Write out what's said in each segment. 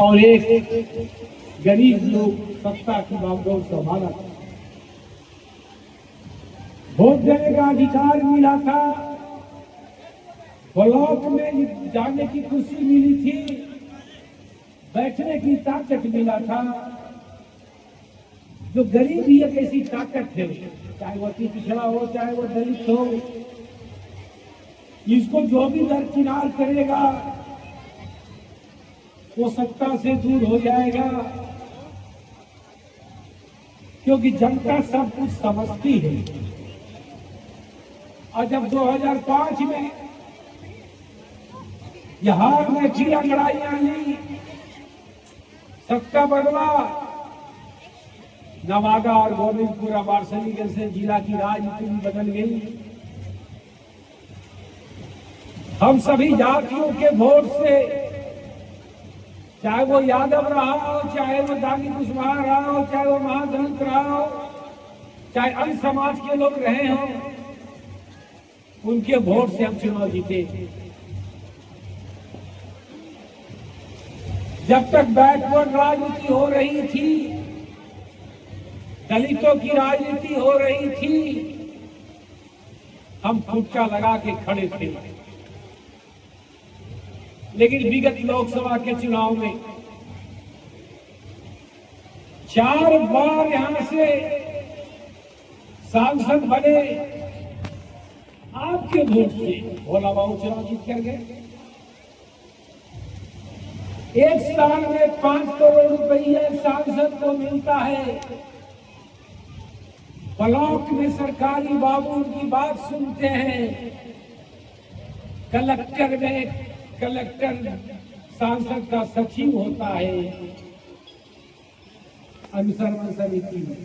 और एक गरीब लोग सत्ता की बागडोर संभाला था। वोट देने का अधिकार मिला था, ब्लॉक में जाने की खुशी मिली थी, बैठने की ताकत मिला था। जो गरीब ही एक ऐसी ताकत है, चाहे वो अति पिछड़ा हो चाहे वो दलित हो, इसको जो भी दरकिनार करेगा वो सत्ता से दूर हो जाएगा, क्योंकि जनता सब कुछ समझती है। और जब 2005 में हार में की लड़ाइयां ली, सत्ता बदला, नवादा और गोविंदपुरा वारसलीगंज से जिला की राजनीति बदल गई। हम सभी जातियों के वोट से, चाहे वो यादव रहा हो, चाहे वो दानी कुशवाहा रहा हो, चाहे वो महादलित रहा हो, चाहे अन्य समाज के लोग रहे हों, उनके वोट से हम चुनाव जीते। जब तक बैकवर्ड राजनीति हो रही थी, दलितों की राजनीति हो रही थी, हम फुटका लगा के खड़े थे। लेकिन विगत लोकसभा के चुनाव में 4 बार यहां से सांसद बने, आपके वोट से भोला बाबू चुनाव जीत कर गए। एक साल में 5 करोड़ रुपये सांसद को मिलता है। ब्लॉक में सरकारी बाबू उनकी बात सुनते हैं। कलेक्टर में कलेक्टर सांसद का सचिव होता है अनुसरण समिति में।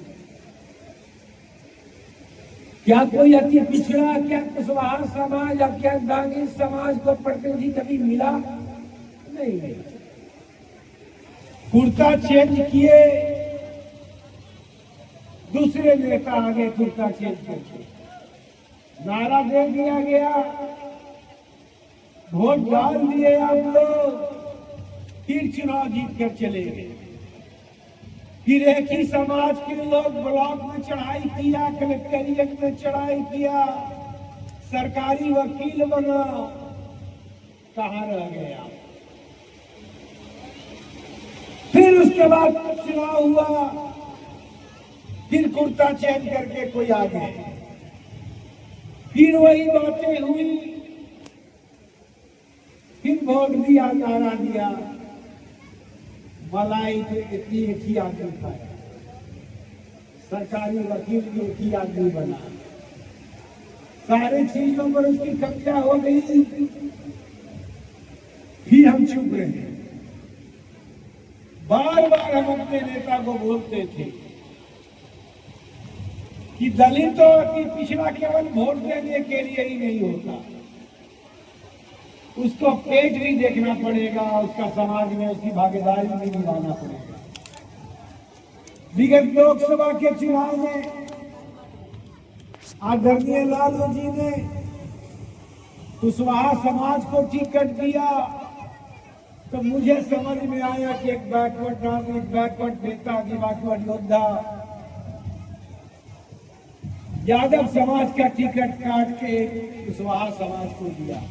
क्या कोई अति पिछड़ा, क्या कुशवाहा समाज या क्या दानी समाज को प्रतिनिधि कभी मिला? नहीं। कुर्ता चेंज किए, दूसरे नेता आगे कुर्ता चेंज करके नारा दे दिया गया, वोट डाल दिए आप लोग, फिर चुनाव जीत कर चले गए। फिर एक ही समाज के लोग ब्लॉक में चढ़ाई किया, कलेक्टरिएट में चढ़ाई किया, सरकारी वकील बना, कहां रह गए आप? फिर उसके बाद चुनाव हुआ, फिर कुर्ता चेंज करके कोई आ गए, फिर वही बातें हुई, फिर वोट दिया, नारा दिया, मलाई तो इतनी एक ही आदमी था, सरकारी वकील भी एक ही आदमी बना, सारे चीजों पर उसकी कब्जा हो गई। फिर हम चुप रहे। बार बार हम अपने नेता को बोलते थे कि दलितों की पिछड़ा केवल वोट देने के लिए ही नहीं होता, उसको पेट भी देखना पड़ेगा, उसका समाज में उसकी भागीदारी भी निभाना पड़ेगा। विगत लोकसभा के चुनाव में आदरणीय लालू जी ने कुशवाहा समाज को टिकट दिया, तो मुझे समझ में आया कि एक बैकवर्ड नेता, बैकवर्ड योद्धा यादव समाज का टिकट काट के कुशवाहा समाज को दिया।